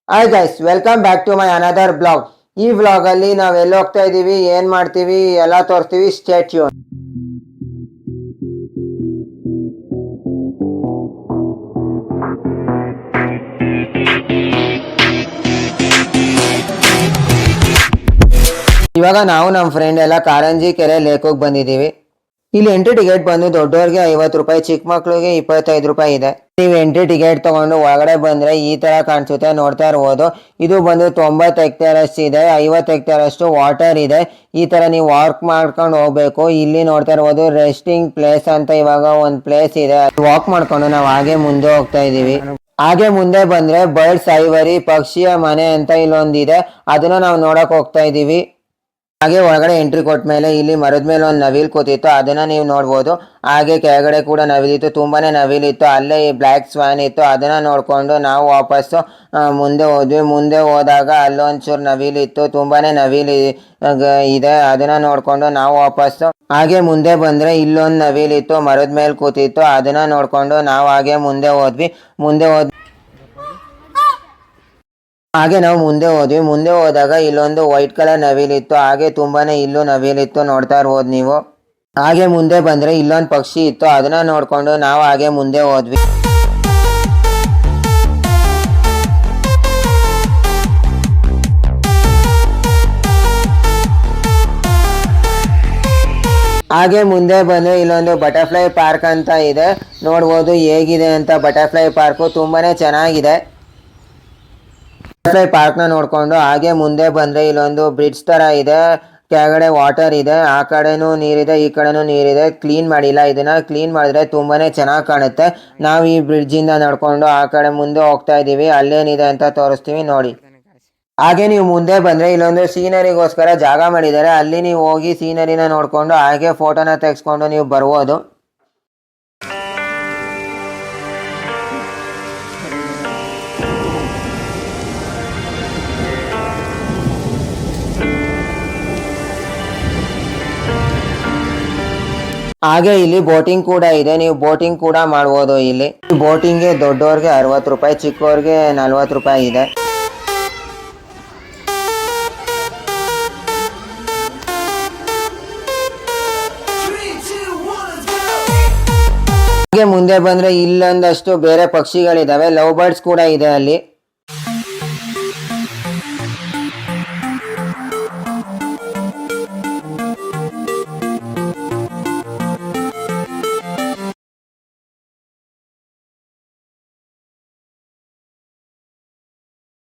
Hi guys, welcome back to my another blog. ಈ vlog ಅಲ್ಲಿ ನಾವು ಎಲ್ಲಿ ಹೋಗ್ತಾ ಇದೀವಿ, ಏನ್ ಮಾಡ್ತೀವಿ ಎಲ್ಲ ತೋರಿಸ್ತೀವಿ. Stay tune. ಇವಾಗ ನಾವು ನಮ್ಮ ಫ್ರೆಂಡ್ ಎಲ್ಲ ಕಾರಂಜಿ ಕೆರೆ ಲೇಕೋಗಿ ಬಂದಿದ್ದೀವಿ. ಇಲ್ಲಿ ಎಂಟ್ರಿ ಟಿಕೆಟ್ ಬಂದು ದೊಡ್ಡವ್ರಿಗೆ 50 ರೂಪಾಯಿ, ಚಿಕ್ಕ ಮಕ್ಳಿಗೆ 25 ರೂಪಾಯಿ ಇದೆ. ನೀವು ಎಂಟ್ರಿ ಟಿಕೆಟ್ ತಗೊಂಡು ಒಳಗಡೆ ಬಂದ್ರೆ ಈ ತರ ಕಾಣಿಸುತ್ತೆ, ನೋಡ್ತಾ ಇರ್ಬೋದು. ಇದು ಬಂದು 90 ಹೆಕ್ಟೇರ್ ಅಷ್ಟು ಇದೆ, 50 ಹೆಕ್ಟೇರ್ ಅಷ್ಟು ವಾಟರ್ ಇದೆ. ಈ ತರ ನೀವು ವಾಕ್ ಮಾಡ್ಕೊಂಡು ಹೋಗ್ಬೇಕು. ಇಲ್ಲಿ ನೋಡ್ತಾ ಇರ್ಬೋದು ರೆಸ್ಟಿಂಗ್ ಪ್ಲೇಸ್ ಅಂತ ಇವಾಗ ಒಂದು ಪ್ಲೇಸ್ ಇದೆ. ವಾಕ್ ಮಾಡ್ಕೊಂಡು ನಾವು ಹಾಗೆ ಮುಂದೆ ಹೋಗ್ತಾ ಇದೀವಿ. ಹಾಗೆ ಮುಂದೆ ಬಂದ್ರೆ ಬರ್ಡ್ಸ್ ಐವರಿ, ಪಕ್ಷಿಯ ಮನೆ ಅಂತ ಇಲ್ಲೊಂದಿದೆ, ಅದನ್ನ ನಾವು ನೋಡಕ್ ಹೋಗ್ತಾ ಇದೀವಿ. ಹಾಗೆ ಒಳಗಡೆ ಎಂಟ್ರಿ ಕೊಟ್ಟ ಮೇಲೆ ಇಲ್ಲಿ ಮರದ ಮೇಲೆ ಒಂದು ನವಿಲ್ ಕೂತಿತ್ತು, ಅದನ್ನ ನೀವು ನೋಡ್ಬೋದು. ಹಾಗೆ ಕೆಳಗಡೆ ಕೂಡ ನವಿಲಿತ್ತು, ತುಂಬಾನೇ ನವಿಲಿತ್ತು. ಅಲ್ಲೇ ಈ ಬ್ಲ್ಯಾಕ್ ಸ್ವಾನ್ ಇತ್ತು, ಅದನ್ನ ನೋಡ್ಕೊಂಡು ನಾವು ವಾಪಸ್ಸು ಮುಂದೆ ಹೋದ್ವಿ. ಮುಂದೆ ಹೋದಾಗ ಅಲ್ಲೊಂಚೂರು ನವಿಲಿತ್ತು, ತುಂಬಾನೇ ನವಿಲಿ ಇದೆ, ಅದನ್ನ ನೋಡ್ಕೊಂಡು ನಾವು ವಾಪಸ್ಸು ಹಾಗೆ ಮುಂದೆ ಬಂದ್ರೆ ಇಲ್ಲೊಂದು ನವಿಲಿತ್ತು, ಮರದ ಮೇಲೆ ಕೂತಿತ್ತು, ಅದನ್ನ ನೋಡ್ಕೊಂಡು ನಾವು ಹಾಗೆ ಮುಂದೆ ಹೋದ್ವಿ. ಹಾಗೆ ನಾವು ಮುಂದೆ ಹೋದ್ವಿ. ಮುಂದೆ ಹೋದಾಗ ಇಲ್ಲೊಂದು ವೈಟ್ ಕಲರ್ ನವಿಲಿತ್ತು, ಹಾಗೆ ತುಂಬಾನೇ ಇಲ್ಲೂ ನವಿಲಿತ್ತು, ನೋಡ್ತಾ ಇರ್ಬೋದು ನೀವು. ಹಾಗೆ ಮುಂದೆ ಬಂದ್ರೆ ಇಲ್ಲೊಂದು ಪಕ್ಷಿ ಇತ್ತು, ಅದನ್ನ ನೋಡ್ಕೊಂಡು ನಾವು ಹಾಗೆ ಮುಂದೆ ಹೋದ್ವಿ. ಹಾಗೆ ಮುಂದೆ ಬಂದ್ರೆ ಇಲ್ಲೊಂದು ಬಟರ್ಫ್ಲೈ ಪಾರ್ಕ್ ಅಂತ ಇದೆ, ನೋಡ್ಬೋದು ಹೇಗಿದೆ ಅಂತ. ಬಟರ್ಫ್ಲೈ ಪಾರ್ಕು ತುಂಬಾನೇ ಚೆನ್ನಾಗಿದೆ. ಬಟರ್ಫ್ಲೈ ಪಾರ್ಕ್ ನ ನೋಡ್ಕೊಂಡು ಹಾಗೆ ಮುಂದೆ ಬಂದ್ರೆ ಇಲ್ಲೊಂದು ಬ್ರಿಡ್ಜ್ ತರ ಇದೆ, ಕೆಳಗಡೆ ವಾಟರ್ ಇದೆ, ಆ ಕಡೆನೂ ನೀರಿದೆ, ಈ ಕಡೆನೂ ನೀರಿದೆ. ಕ್ಲೀನ್ ಮಾಡಿಲ್ಲ, ಇದನ್ನ ಕ್ಲೀನ್ ಮಾಡಿದ್ರೆ ತುಂಬಾನೇ ಚೆನ್ನಾಗಿ ಕಾಣುತ್ತೆ. ನಾವು ಈ ಬ್ರಿಡ್ಜ್ ಇಂದ ನಡ್ಕೊಂಡು ಆ ಕಡೆ ಮುಂದೆ ಹೋಗ್ತಾ ಇದೀವಿ, ಅಲ್ಲೇನಿದೆ ಅಂತ ತೋರಿಸ್ತೀವಿ ನೋಡಿ. ಹಾಗೆ ನೀವು ಮುಂದೆ ಬಂದ್ರೆ ಇಲ್ಲೊಂದು ಸೀನರಿಗೋಸ್ಕರ ಜಾಗ ಮಾಡಿದ್ದಾರೆ, ಅಲ್ಲಿ ನೀವು ಹೋಗಿ ಸೀನರಿನ ನೋಡ್ಕೊಂಡು ಹಾಗೆ ಫೋಟೋನ ತೆಗೆಸ್ಕೊಂಡು ನೀವು ಬರ್ಬೋದು. ಹಾಗೆ ಇಲ್ಲಿ ಬೋಟಿಂಗ್ ಕೂಡ ಇದೆ, ನೀವು ಬೋಟಿಂಗ್ ಕೂಡ ಮಾಡ್ಬೋದು. ಇಲ್ಲಿ ಬೋಟಿಂಗ್ಗೆ ದೊಡ್ಡವ್ರಿಗೆ 60 ರೂಪಾಯಿ, ಚಿಕ್ಕವ್ರಿಗೆ 40 ರೂಪಾಯಿ ಇದೆ. ಹಾಗೆ ಮುಂದೆ ಬಂದ್ರೆ ಇಲ್ಲೊಂದಷ್ಟು ಬೇರೆ ಪಕ್ಷಿಗಳಿದಾವೆ, ಲವ್ ಬರ್ಡ್ಸ್ ಕೂಡ ಇದೆ ಅಲ್ಲಿ.